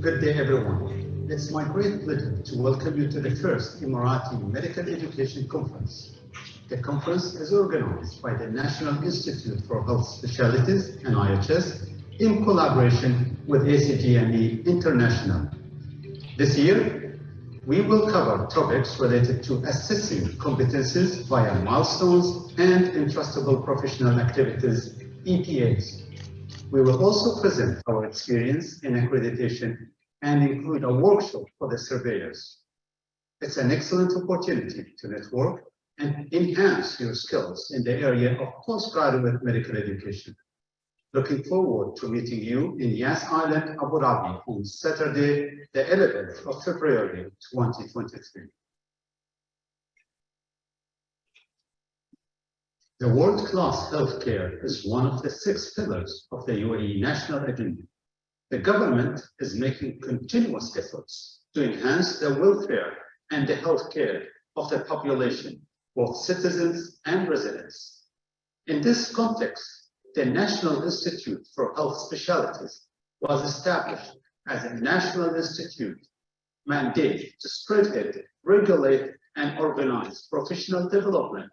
Good day, everyone. It's my great pleasure to welcome you to the first Emirati Medical Education Conference. The conference is organized by the National Institute for Health Specialties, NIHS, in collaboration with ACGME International. This year, we will cover topics related to assessing competencies via milestones and entrustable professional activities, EPAs. We will also present our experience in accreditation and include a workshop for the surveyors. It's an excellent opportunity to network and enhance your skills in the area of postgraduate medical education. Looking forward to meeting you in Yas Island, Abu Dhabi on Saturday, the 11th of February, 2023. The world-class healthcare is one of the 6 pillars of the UAE national agenda. The government is making continuous efforts to enhance the welfare and the healthcare of the population, both citizens and residents. In this context, the National Institute for Health Specialties was established as a national institute mandated to spearhead, regulate, and organize professional development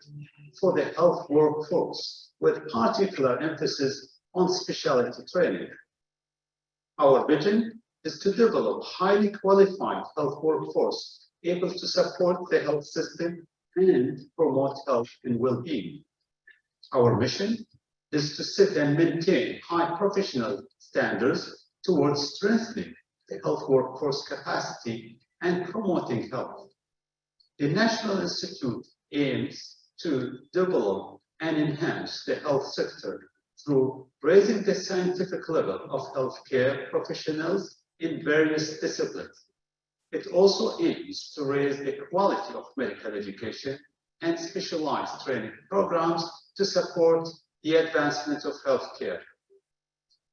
for the health workforce, with particular emphasis on specialty training. Our vision is to develop highly qualified health workforce able to support the health system and promote health and well-being. Our mission is to set and maintain high professional standards towards strengthening the health workforce capacity and promoting health. The National Institute aims to develop and enhance the health sector through raising the scientific level of healthcare professionals in various disciplines. It also aims to raise the quality of medical education and specialized training programs to support the advancement of healthcare.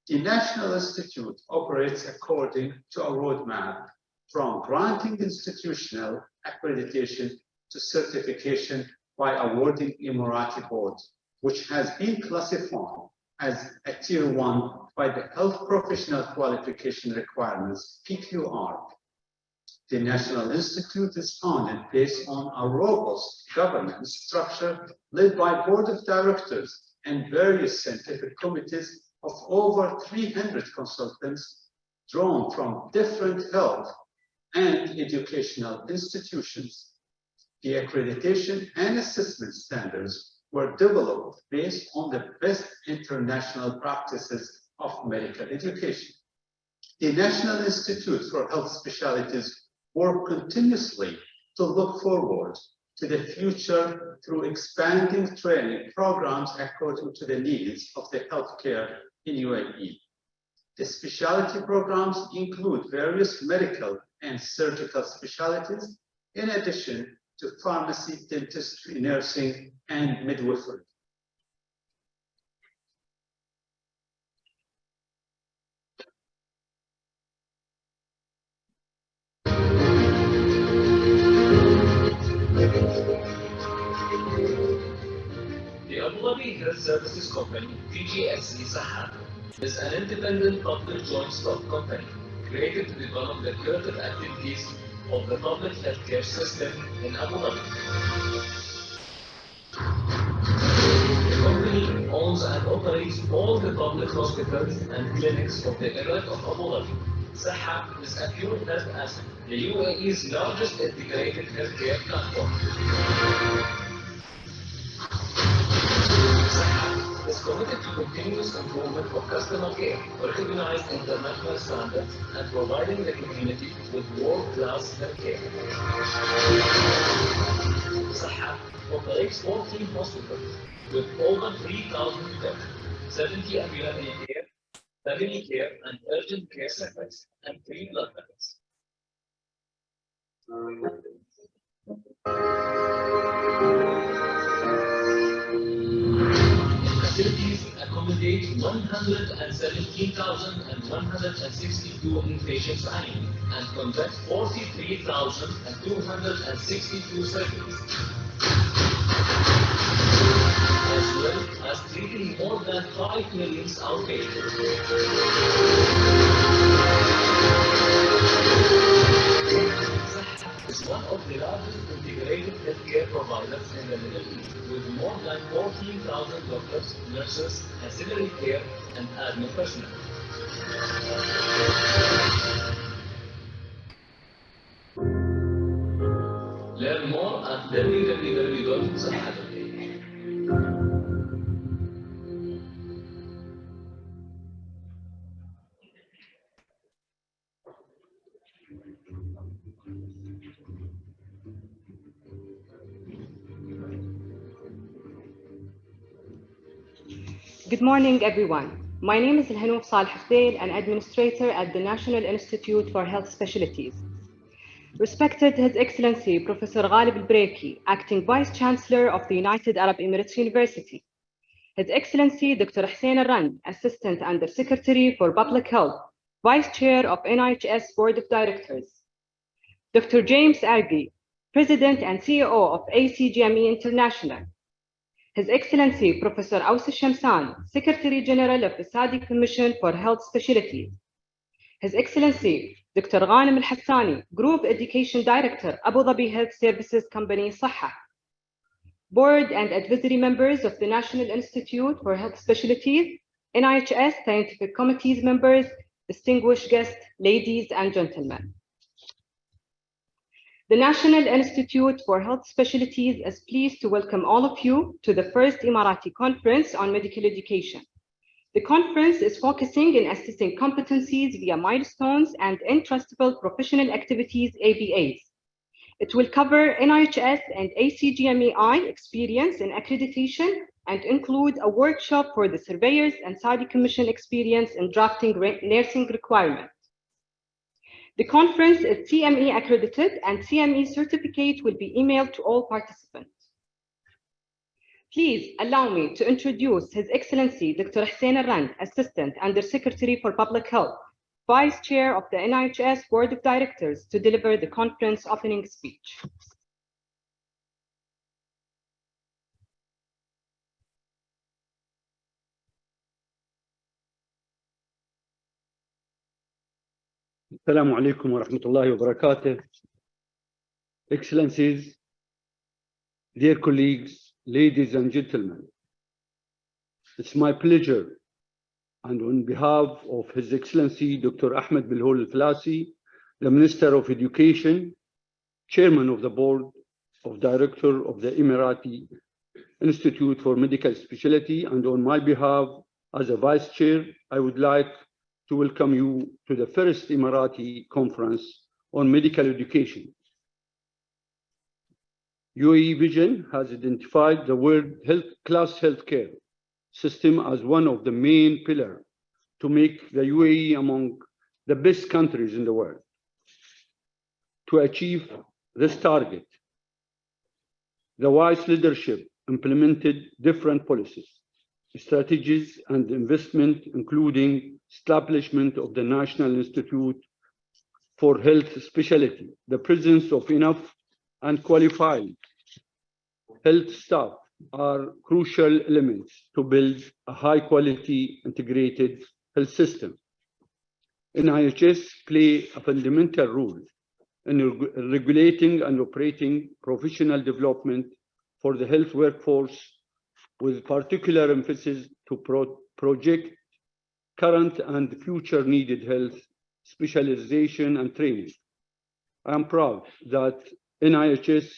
The National Institute operates according to a roadmap from granting institutional accreditation to certification by awarding Emirati board, which has been classified as a Tier 1 by the Health Professional Qualification Requirements, PQR. The National Institute is founded based on a robust governance structure led by board of directors and various scientific committees of over 300 consultants drawn from different health and educational institutions. The accreditation and assessment standards were developed based on the best international practices of medical education. The National Institute for Health Specialties work continuously to look forward to the future through expanding training programs according to the needs of the healthcare in UAE. The specialty programs include various medical and surgical specialties, in addition to pharmacy, dentistry, nursing, and midwifery. The Abu Dhabi Health Services Company, PGSE Sahab, is an independent public joint stock company created to develop the curative activities of the public healthcare system in Abu Dhabi. The company owns and operates all the public hospitals and clinics of the Emirate of Abu Dhabi. Sahab is a pure health asset, the UAE's largest integrated healthcare platform. Sahab is committed to continuous improvement of customer care, recognized international standards, and providing the community with world-class healthcare. Sahab operates 14 hospitals with over 3,000 beds, 70 ambulatory care, family care, and urgent care centers, and 3 blood banks. Facilities accommodate 117,162 inpatients annually and conduct 43,262 surgeries, as well as treating more than 5 million outpatients. doctors, nurses, ancillary care, and admin personnel. Learn more at www.صحة.aid. Good morning, everyone. My name is Elhanouf Saleh Fdel, an administrator at the National Institute for Health Specialties. Respected His Excellency Professor Ghalib Al-Breiki, Acting Vice Chancellor of the United Arab Emirates University. His Excellency Dr. Hussein Al-Rand, Assistant Under Secretary for Public Health, Vice Chair of NIHS Board of Directors. Dr. James Aggie, President and CEO of ACGME International. His Excellency Professor Aus Shamsan, Secretary General of the Saudi Commission for Health Specialties. His Excellency Dr. Ghanem Al-Hassani, Group Education Director, Abu Dhabi Health Services Company Sahha. Board and advisory members of the National Institute for Health Specialties, NIHS Scientific Committees members, distinguished guests, ladies and gentlemen. The National Institute for Health Specialties is pleased to welcome all of you to the first Emirati Conference on Medical Education. The conference is focusing on assessing competencies via milestones and entrustable professional activities, ABAs. It will cover NIHS and ACGMEI experience in accreditation and include a workshop for the surveyors and Saudi Commission experience in drafting nursing requirements. The conference is CME accredited and CME certificate will be emailed to all participants. Please allow me to introduce His Excellency Dr. Hussein Al-Rand, Assistant Under Secretary for Public Health, Vice Chair of the NIHS Board of Directors, to deliver the conference opening speech. Assalamu alaikum wa rahmatullahi wa barakatuh. Excellencies, dear colleagues, ladies and gentlemen, it's my pleasure, and on behalf of His Excellency Dr. Ahmed Bilhol Al-Falasi, the Minister of Education, Chairman of the Board of Director of the Emirati Institute for Medical Specialty, and on my behalf as a Vice Chair, I would like to welcome you to the first Emirati conference on medical education. UAE Vision has identified the world class healthcare system as one of the main pillars to make the UAE among the best countries in the world. To achieve this target, the wise leadership implemented different policies, strategies, and investment, including establishment of the National Institute for Health Specialty. The presence of enough and qualified health staff are crucial elements to build a high-quality integrated health system. NIHS play a fundamental role in regulating and operating professional development for the health workforce, with particular emphasis to project current and future needed health specialization and training. I am proud that NIHS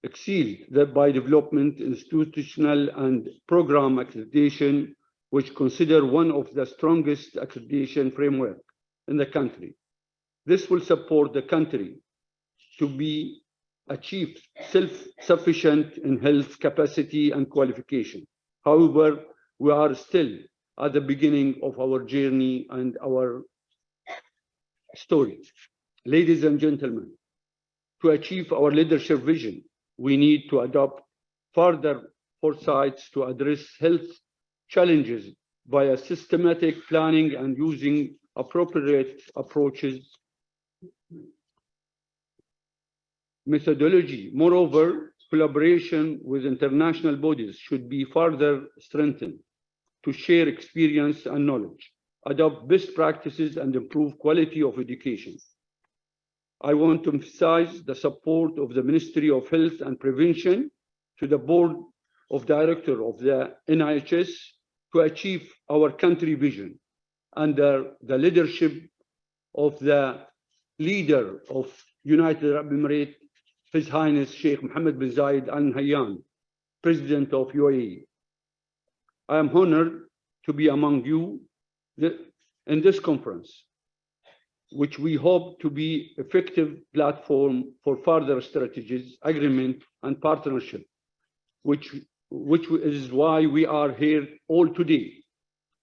excelled by development institutional and program accreditation, which consider one of the strongest accreditation framework in the country. This will support the country to be achieved self-sufficient in health capacity and qualification. However, we are still at the beginning of our journey and our story. Ladies and gentlemen, to achieve our leadership vision, we need to adopt further foresights to address health challenges by a systematic planning and using appropriate approaches methodology. Moreover, collaboration with international bodies should be further strengthened to share experience and knowledge, adopt best practices, and improve quality of education. I want to emphasize the support of the Ministry of Health and Prevention to the Board of director of the NIHS to achieve our country vision under the leadership of the leader of United Arab Emirates, His Highness Sheikh Mohammed bin Zayed Al Nahyan, President of UAE. I am honored to be among you in this conference, which we hope to be an effective platform for further strategies, agreement, and partnership, which is why we are here all today.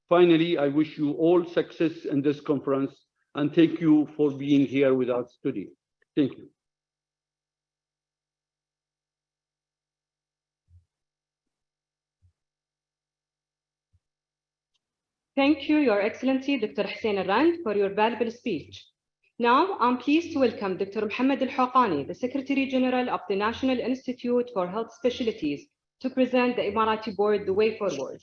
Finally, I wish you all success in this conference, and thank you for being here with us today. Thank you. Thank you, Your Excellency, Dr. Hussein Al-Rand, for your valuable speech. Now, I'm pleased to welcome Dr. Mohammed Al-Haqani, the Secretary General of the National Institute for Health Specialties, to present the Emirati Board the way forward.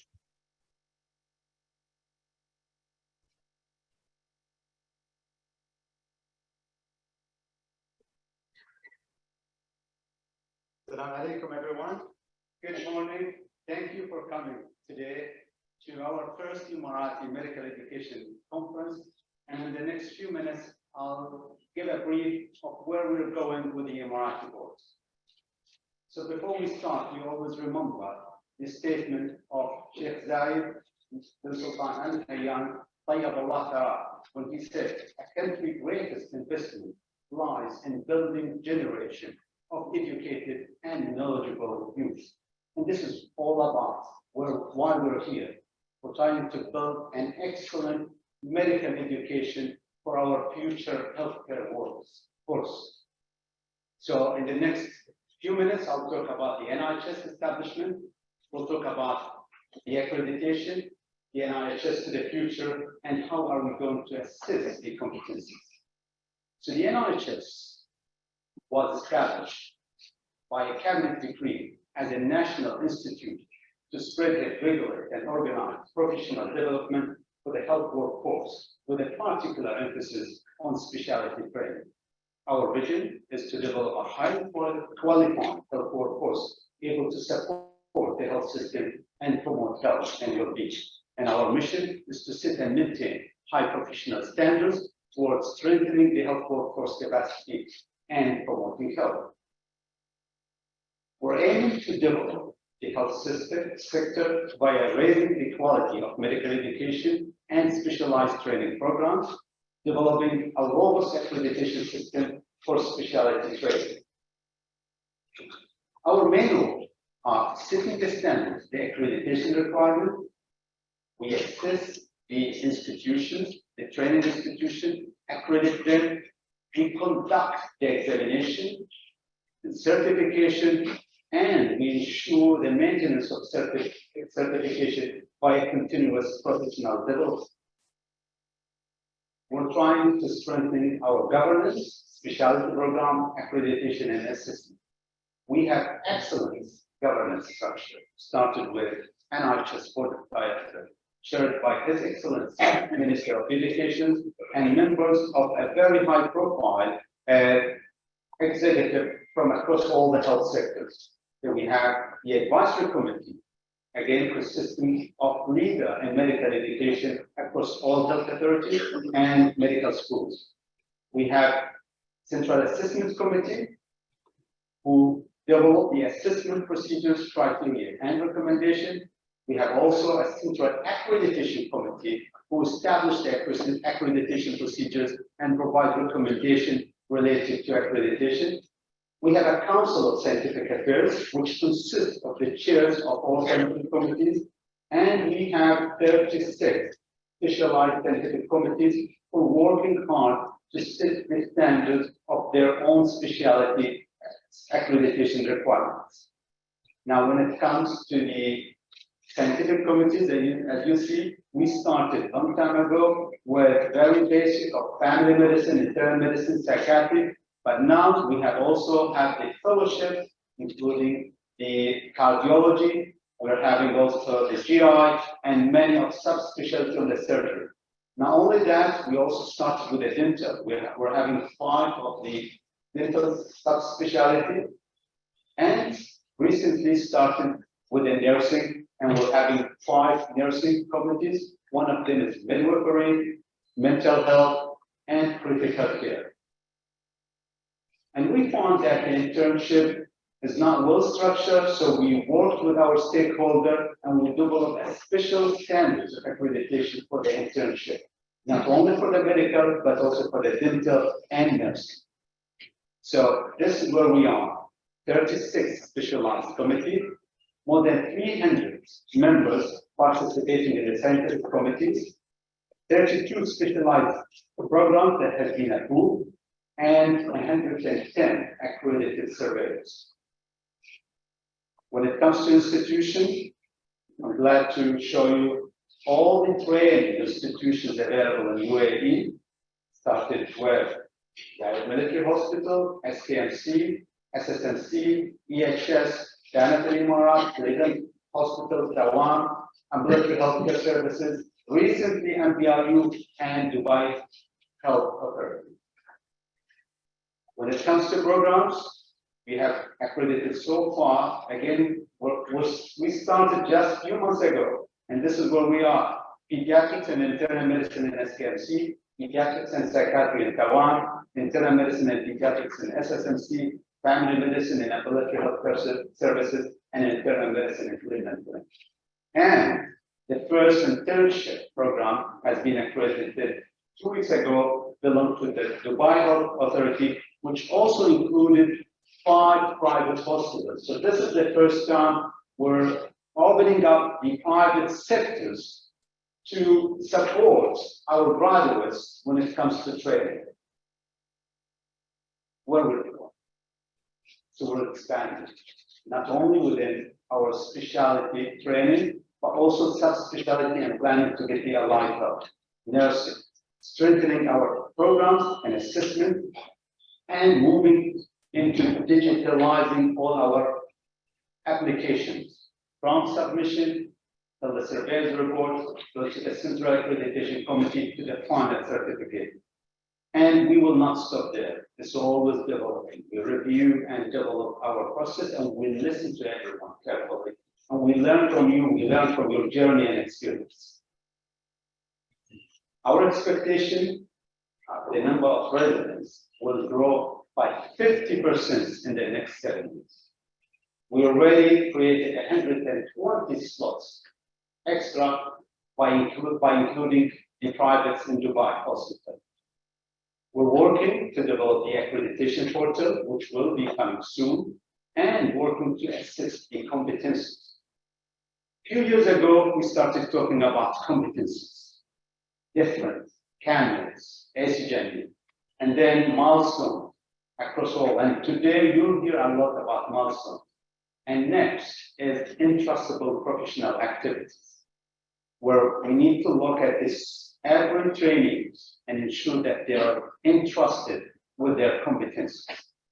Assalamu alaikum, everyone. Good morning. Thank you for coming today to our first Emirati Medical Education Conference. And in the next few minutes, I'll give a brief of where we're going with the Emirati Board. So before we start, you always remember the statement of Sheikh Zayed bin Sultan Al Nahyan, Tayyib Allah Tara, when he said, a country's greatest investment lies in building generation of educated and knowledgeable youth. And this is all about why we're here. We're trying to build an excellent medical education for our future healthcare workforce. So in the next few minutes, I'll talk about the NIHS establishment. We'll talk about the accreditation, the NIHS to the future, and how are we going to assess the competencies. So the NIHS was established by a cabinet decree as a national institute to spread, regulate, and organize professional development for the health workforce, with a particular emphasis on specialty training. Our vision is to develop a highly qualified health workforce able to support the health system and promote health and well-being. And our mission is to set and maintain high professional standards towards strengthening the health workforce capacity and promoting health. We're aiming to develop the health sector by raising the quality of medical education and specialized training programs, developing a robust accreditation system for specialty training. Our main goal are setting the standards, the accreditation requirement. We assess the institutions, the training institution, accredit them. We conduct the examination, the certification, and we ensure the maintenance of certification by a continuous professional development. We're trying to strengthen our governance, specialty program, accreditation, and assessment. We have excellent governance structure, started with NIHS Board of Directors, chaired by His Excellency Minister of Education, and members of a very high-profile executive from across all the health sectors. Then we have the advisory committee, again consisting of leader in medical education across all health authorities and medical schools. We have Central Assessment Committee, who develop the assessment procedures, criteria, and recommendation. We have also a Central Accreditation Committee, who established the accreditation procedures and provide recommendation related to accreditation. We have a Council of Scientific Affairs, which consists of the chairs of all scientific committees, and we have 36 specialized scientific committees who are working hard to set the standards of their own specialty accreditation requirements. Now, when it comes to the scientific committees, as you see, we started a long time ago with very basic of family medicine, internal medicine, psychiatry, but now we have also had the fellowship, including the cardiology. We're having also the GI and many of subspecialty on the surgery. Not only that, we also started with the dental. We're having 5 of the dental subspecialty, and recently started within nursing, and we're having 5 nursing communities. One of them is midwifery, mental health, and critical care. And we found that the internship is not well structured, so we worked with our stakeholder and we developed a special standards of accreditation for the internship, not only for the medical, but also for the dental and nursing. So this is where we are, 36 specialized committees, more than 300 members participating in the scientific committees, 32 specialized programs that have been approved, and 110 accredited surveyors. When it comes to institutions, I'm glad to show you all the training institutions available in UAE, started with the military hospital, SKMC, SSMC, EHS, Janat al-Emirat, Leiden Hospital, Taiwan, ambulatory healthcare services, recently MBRU and Dubai Health Authority. When it comes to programs, we have accredited so far. Again, we started just a few months ago, and this is where we are. Pediatrics and internal medicine in SKMC, pediatrics and psychiatry in Taiwan, internal medicine and pediatrics in SSMC, family medicine and ambulatory healthcare services, and internal medicine in Cleveland. And the first internship program has been accredited 2 weeks ago, belonged to the Dubai Health Authority, which also included 5 private hospitals. So this is the first time we're opening up the private sectors to support our graduates when it comes to training. Where will we go? So we're expanding, not only within our specialty training, but also subspecialty and planning to get the allied health, nursing, strengthening our programs and assessment, and moving into digitalizing all our applications from submission to the surveyor's report, to the Central Accreditation Committee, to the final certificate. And we will not stop there. It's always developing. We review and develop our process, and we listen to everyone carefully. And we learn from you, we learn from your journey and experience. Our expectation, the number of residents will grow by 50% in the next 7 years. We already created 120 slots extra by including the privates in Dubai Hospital. We're working to develop the accreditation portal, which will be coming soon, and working to assist the competencies. A few years ago, we started talking about competencies, different candidates, ACGME, and then milestones across all. And today, you'll hear a lot about milestones. And next is entrustable professional activities, where we need to look at this every trainees and ensure that they are entrusted with their competencies.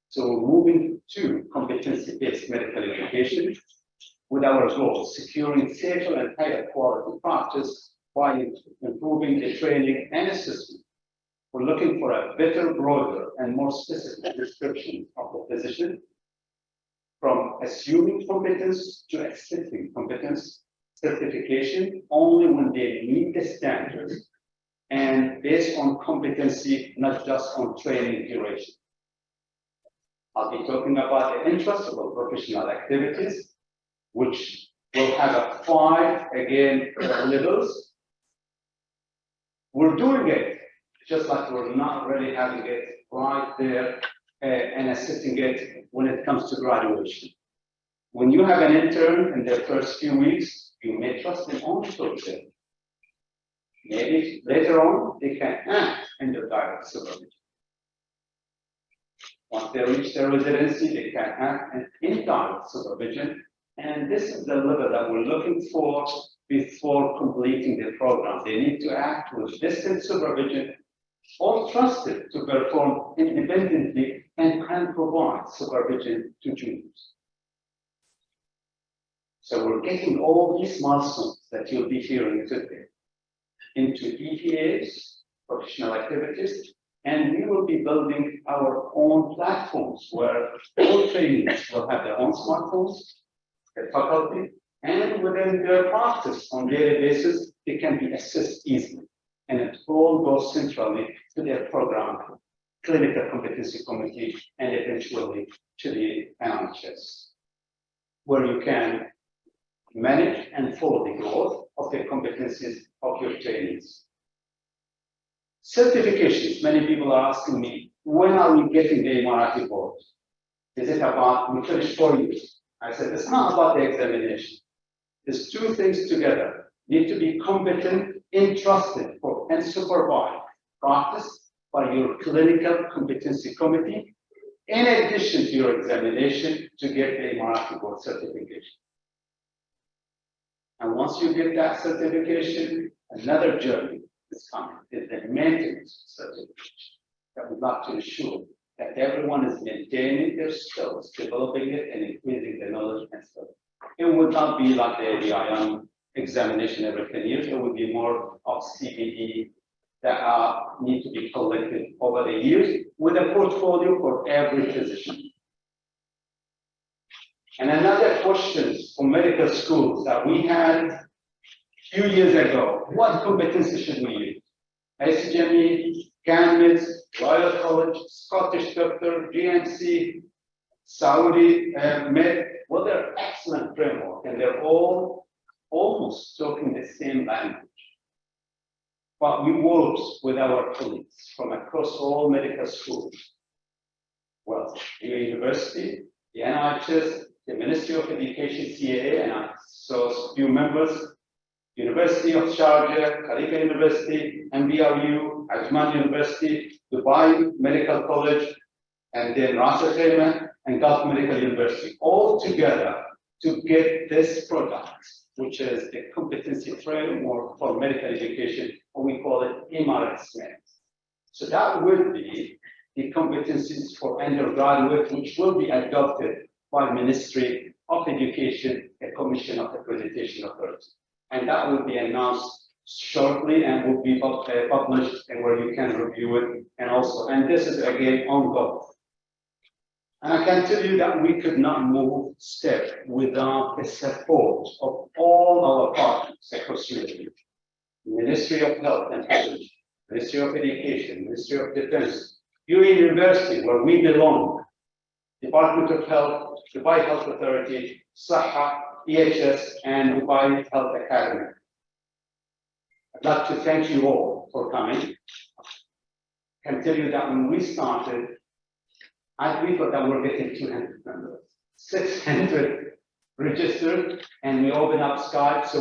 So we're moving to competency-based medical education with our goal, securing safer and higher quality practice by improving the training and assessment. We're looking for a better, broader, and more specific description of the physician, from assuming competence to accepting competence, certification only when they meet the standards, and based on competency, not just on training duration. I'll be talking about the entrustable professional activities, which will have 5, again, levels. We're doing it, just like we're not really having it right there and assessing it when it comes to graduation. When you have an intern in their first few weeks, you may trust them only to observe. Maybe later on, they can act in their direct supervision. Once they reach their residency, they can act in indirect supervision. And this is the level that we're looking for before completing the program. They need to act with distant supervision or trusted to perform independently and can provide supervision to juniors. So we're getting all these milestones that you'll be hearing today into EPAs, professional activities, and we will be building our own platforms where all trainees will have their own smartphones, the faculty, And within their practice on daily basis, they can be assessed easily. And it all goes centrally to their program, clinical competency committee, and eventually to the NHS, where you can manage and follow the growth of the competencies of your trainees. Certifications, many people are asking me, when are we getting the Emirati board? Is it about, we finish 4 years? I said, it's not about the examination. There's two things together. You need to be competent, entrusted for, and supervised practice by your clinical competency committee, in addition to your examination to get the Emirati board certification. And once you get that certification, another journey is coming, is the maintenance certification. That would like to ensure that everyone is maintaining their skills, developing it, and increasing their knowledge and skills. It would not be like the IM examination every 10 years. It would be more of CPD that need to be collected over the years with a portfolio for every physician. And another question for medical schools that we had a few years ago, what competency should we use? SGME, CANMEDS, Royal College, Scottish Doctor, GMC, Saudi Med, well, they're excellent framework, and they're all almost talking the same language. But we work with our colleagues from across all medical schools. Well, the university, the NHS, the Ministry of Education, CAA, and I saw a few members, University of Sharjah, Khalifa University, MBRU, Ajman University, Dubai Medical College, and then Ras Al Khaimah and Gulf Medical University, all together to get this product, which is the competency framework for medical education, and we call it Emirati. So that would be the competencies for undergraduate, which will be adopted by Ministry of Education, a Commission of Accreditation Authority. And that will be announced shortly and will be published and where you can review it. And this is again ongoing. And I can tell you that we could not move step without the support of all our partners across Europe. Ministry of Health and Family, Ministry of Education, Ministry of Defense, UAE University, where we belong, Department of Health, Dubai Health Authority, SAHA, EHS, and Dubai Health Academy. I'd like to thank you all for coming. I can tell you that when we started, we thought that we were getting 200 members, 600 registered, and we opened up Skype. So